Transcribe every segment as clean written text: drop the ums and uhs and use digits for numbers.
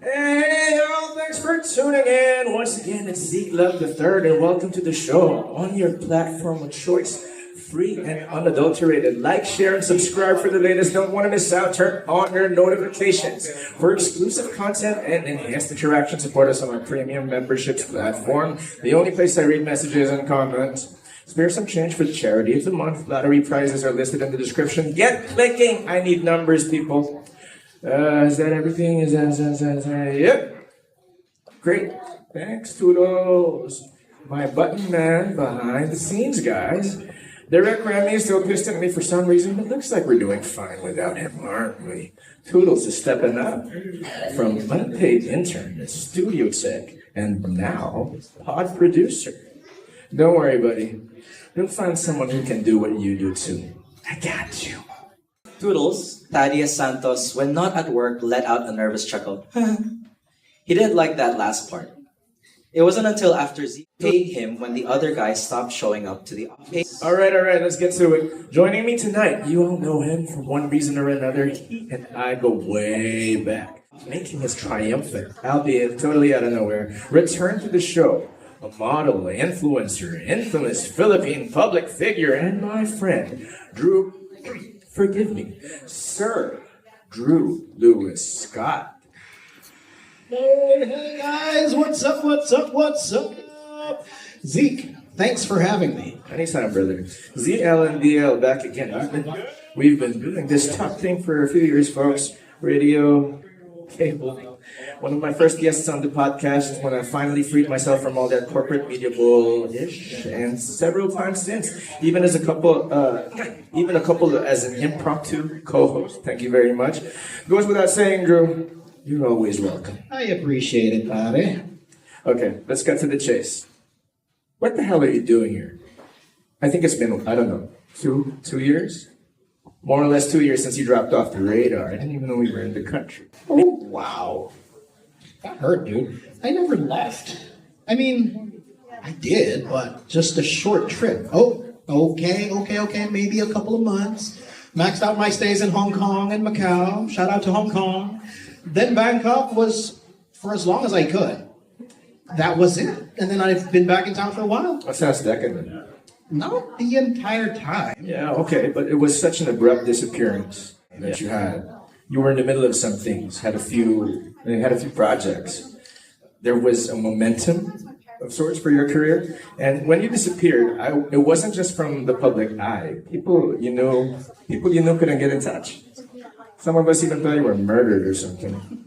Hey, all, thanks for tuning in. Once again, it's Zeke Love the Third, and welcome to the show on your platform of choice. Free and unadulterated. Like, share, and subscribe for the latest. Don't want to miss out. Turn on your notifications for exclusive content and enhanced interaction. Support us on our premium memberships platform. The only place I read messages and comments. Spare some change for the charity of the month. Lottery prizes are listed in the description. Get clicking. I need numbers, people. Is that everything? Yep. Great. Thanks, Toodles. My button man behind the scenes, guys. Direct Remy is still pissed at me for some reason, but looks like we're doing fine without him, aren't we? Toodles is stepping up from unpaid intern to studio tech, and now pod producer. Don't worry, buddy. You'll find someone who can do what you do too. I got you. Toodles, Thaddeus Santos, when not at work, let out a nervous chuckle. He didn't like that last part. It wasn't until after Z paid him when the other guy stopped showing up to the office. All right, let's get to it. Joining me tonight, you all know him for one reason or another. He and I go way back. Making his triumphant, albeit totally out of nowhere, return to the show. A model, influencer, infamous Philippine public figure, and my friend, Drew, forgive me, Sir Drew Lewis Scott. Hey guys, what's up? Zeke, thanks for having me. Anytime, brother. ZL and DL back again. We've been doing this top thing for a few years, folks. Radio, cable. One of my first guests on the podcast when I finally freed myself from all that corporate media bull-ish, and several times since, even as a couple as an impromptu co-host. Thank you very much. Goes without saying, Drew. You're always welcome. I appreciate it, buddy. Okay, let's get to the chase. What the hell are you doing here? I think it's been, I don't know, two years? More or less 2 years since you dropped off the radar. I didn't even know we were in the country. Oh, wow. That hurt, dude. I never left. I mean, I did, but just a short trip. Oh, okay. Maybe a couple of months. Maxed out my stays in Hong Kong and Macau. Shout out to Hong Kong. Then Bangkok was for as long as I could. That was it. And then I've been back in town for a while. That sounds decadent. Not the entire time. Yeah, okay, but it was such an abrupt disappearance that you had. You were in the middle of some things, had a few projects. There was a momentum of sorts for your career. And when you disappeared, it wasn't just from the public eye. People you knew couldn't get in touch. Some of us even thought you were murdered or something.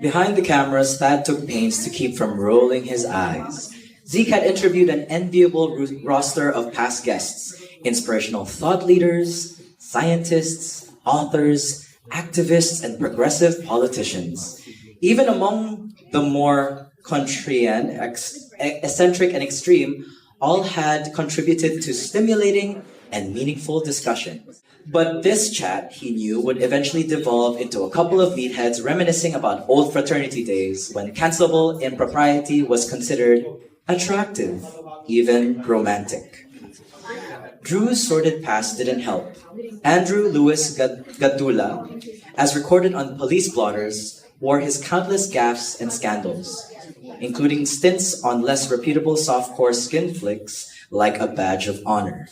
Behind the cameras, Thad took pains to keep from rolling his eyes. Zeke had interviewed an enviable roster of past guests, inspirational thought leaders, scientists, authors, activists, and progressive politicians. Even among the more contrarian, eccentric, and extreme, all had contributed to stimulating and meaningful discussion. But this chat, he knew, would eventually devolve into a couple of meatheads reminiscing about old fraternity days when cancelable impropriety was considered attractive, even romantic. Drew's sordid past didn't help. Andrew Louis Gadula, as recorded on police blotters, wore his countless gaffes and scandals, including stints on less reputable softcore skin flicks like a badge of honor.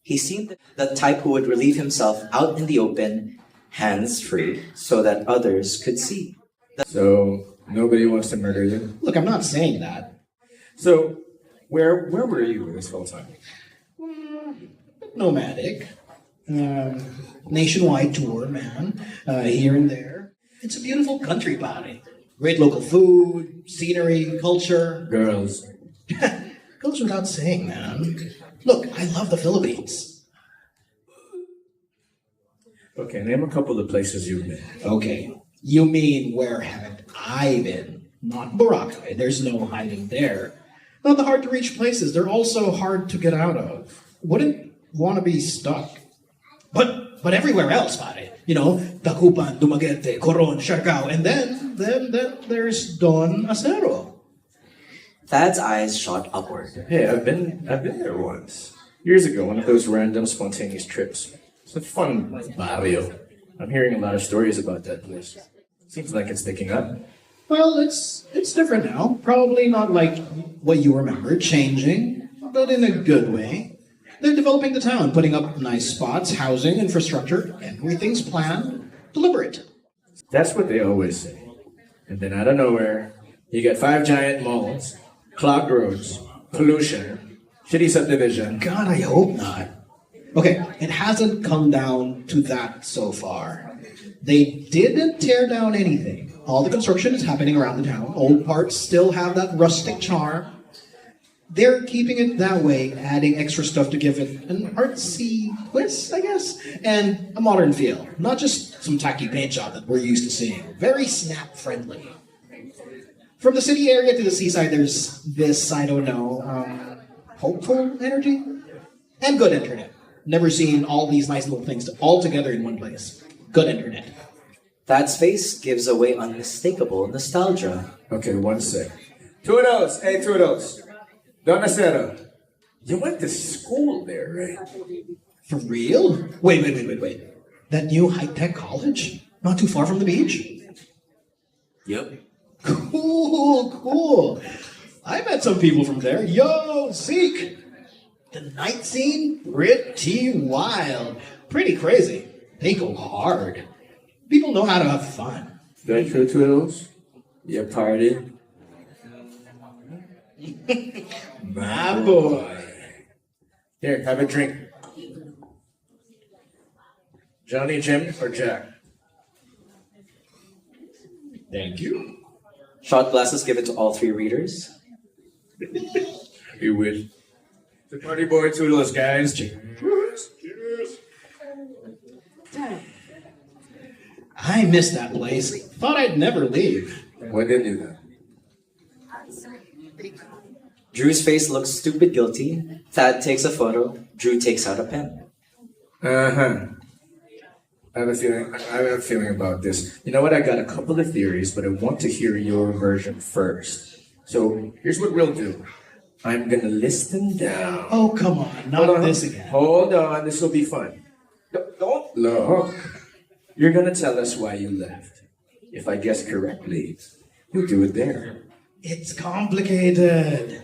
He seemed the type who would relieve himself out in the open, hands-free, so that others could see. So, nobody wants to murder you? Look, I'm not saying that. So, where were you this whole time? Nomadic. Nationwide tour, man. Here and there. It's a beautiful country, buddy. Great local food, scenery, culture. Girls. Goes without saying, man. Look, I love the Philippines. Okay, name a couple of places you've been. Okay, you mean where haven't I been? Not Boracay, there's no hiding there. Not the hard-to-reach places, they're also hard to get out of. Wouldn't want to be stuck. But everywhere else, pare. You know, Tacuban, Dumaguete, Coron, Siargao, and then there's Don Acero. Thad's eyes shot upward. Hey, I've been there once. Years ago, one of those random spontaneous trips. It's a fun barrio. I'm hearing a lot of stories about that place. Seems like it's picking up. Well, it's different now. Probably not like what you remember, changing, but in a good way. They're developing the town, putting up nice spots, housing, infrastructure. Everything's planned, deliberate. That's what they always say. And then out of nowhere, you get 5 giant malls, clogged roads, pollution, shitty subdivision. God, I hope not. Okay, it hasn't come down to that so far. They didn't tear down anything. All the construction is happening around the town. Old parts still have that rustic charm. They're keeping it that way, adding extra stuff to give it an artsy twist, I guess, and a modern feel. Not just some tacky paint job that we're used to seeing. Very snap-friendly. From the city area to the seaside, there's this, I don't know, hopeful energy? And good internet. Never seen all these nice little things all together in one place. Good internet. Thad's face gives away unmistakable nostalgia. Okay, one sec. Toodles! Hey, Toodles! Don Acero. You went to school there, right? For real? Wait. That new high-tech college? Not too far from the beach? Yep. Cool. I met some people from there. Yo, Zeke! The night scene? Pretty wild. Pretty crazy. They go hard. People know how to have fun. That true, Toodles? You partied? My boy. Here, have a drink. Johnny, Jim, or Jack? Thank you. Shot glasses given to all 3 readers. You would. The party boy, Toodles, guys. Cheers. I miss that place. Thought I'd never leave. When did you do that? Drew's face looks stupid guilty. Thad takes a photo. Drew takes out a pen. Uh-huh. I have a feeling about this. You know what? I got a couple of theories, but I want to hear your version first. So here's what we'll do. I'm gonna list them down. Oh, come on. Not this again. Hold on. This will be fun. Don't look. You're gonna tell us why you left. If I guess correctly, you'll do it there. It's complicated.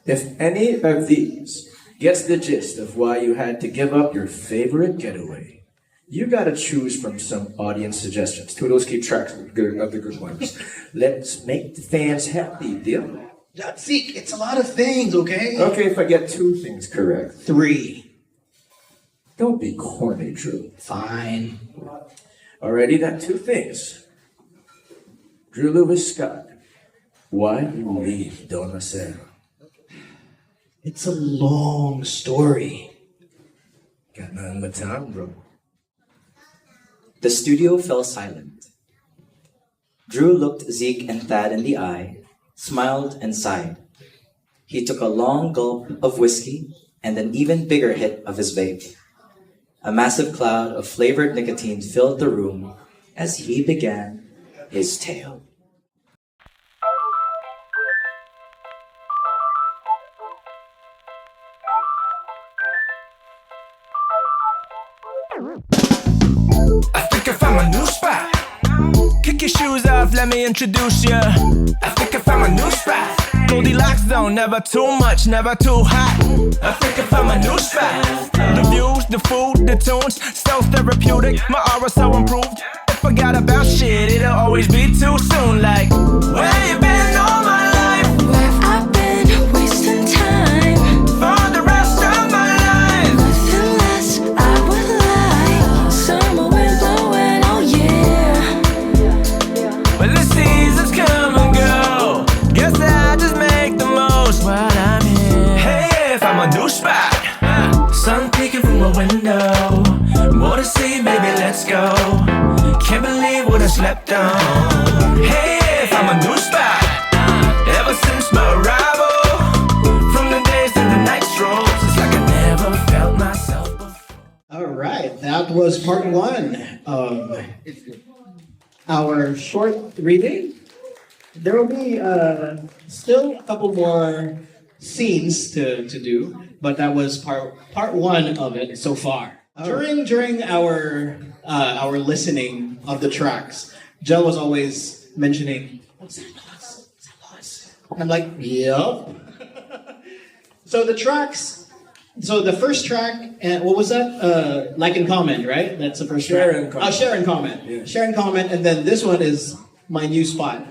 If any of these gets the gist of why you had to give up your favorite getaway, you gotta choose from some audience suggestions. Toodles, keep track of the good ones. Let's make the fans happy, deal? Zeke, it's a lot of things, okay? Okay, if I get 2 things correct. 3. Don't be corny, Drew. Fine. Already got 2 things. Drew Lewis Scott, why did you leave Don Acero? It's a long story. Got nothing but time, bro. The studio fell silent. Drew looked Zeke and Thad in the eye, smiled and sighed. He took a long gulp of whiskey and an even bigger hit of his vape. A massive cloud of flavored nicotine filled the room as he began his tale. I think I found my new spot. Kick your shoes off, let me introduce ya. I think I found my new spot. Goldilocks zone, never too much, never too hot. I think I found my new spot. The views, the food, the tunes, so therapeutic. My aura so improved. If I got about shit, it'll always be too soon. Like, where you been all my life? Where I've been wasting time. For the rest of my life. Nothing less, I would lie. Summer wind blowing, oh yeah. Well, the seasons come and go. Guess I just make the most while I'm here. Hey, found my new spot. Sun peeking through my window. More to see, baby, let's go. Can't believe what I slept on. Hey, found my new spot. Ever since my arrival, from the days to the night strolls, it's like I never felt myself before. All right, that was part 1 of our short reading. There will be still a couple more scenes to do, but that was part 1 of it so far. During our listening of the tracks, Jeal was always mentioning, what's that noise? What's that noise? And I'm like, yep. So the tracks, so the first track, and what was that? Like and comment, right? That's the first Share track. and comment. Oh, share and comment. Yeah. Share and comment, and then this one is my new spot.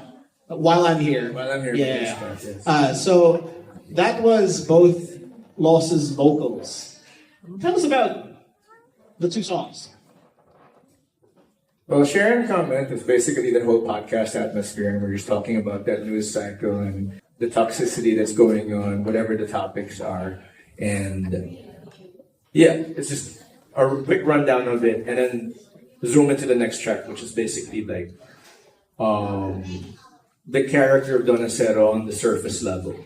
While I'm here. While I'm here. Yeah. Yes. So that was both Loss's vocals. Tell us about the two songs. Well, share and comment is basically the whole podcast atmosphere, and we're just talking about that news cycle and the toxicity that's going on, whatever the topics are. And yeah, it's just a quick rundown of it, and then zoom into the next track, which is basically like the character of Don Acero on the surface level.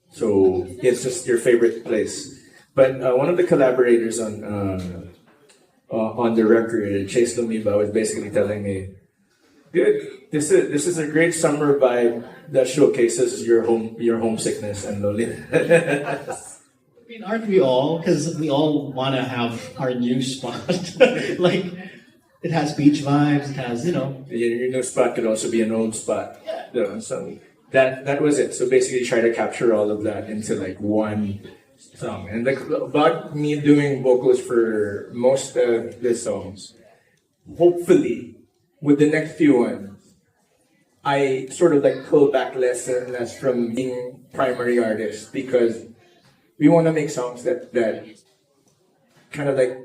So it's just your favorite place. But one of the collaborators on the record, Chase Lumiba, was basically telling me, "Good, this is a great summer vibe that showcases your homesickness and loneliness." I mean, aren't we all? Because we all want to have our new spot. Like, it has beach vibes, it has, Your new spot could also be an old spot. Yeah. So that was it. So basically, try to capture all of that into like one song. And like about me doing vocals for most of the songs, hopefully, with the next few ones, I sort of like pull back less and less from being primary artist, because we want to make songs that kind of like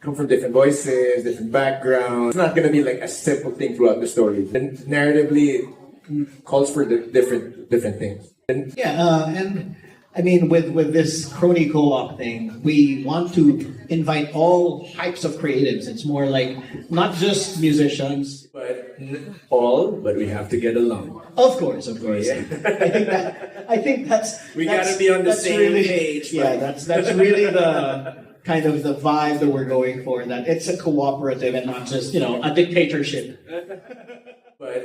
come from different voices, different backgrounds. It's not going to be like a simple thing throughout the story. And narratively calls for different things. And and I mean, with this crony co-op thing, we want to invite all types of creatives. It's more like not just musicians. but we have to get along. Of course. Yeah. I think that's We gotta be on the that's same page, Yeah, but- that's really the kind of the vibe that we're going for. That it's a cooperative and not just a dictatorship. But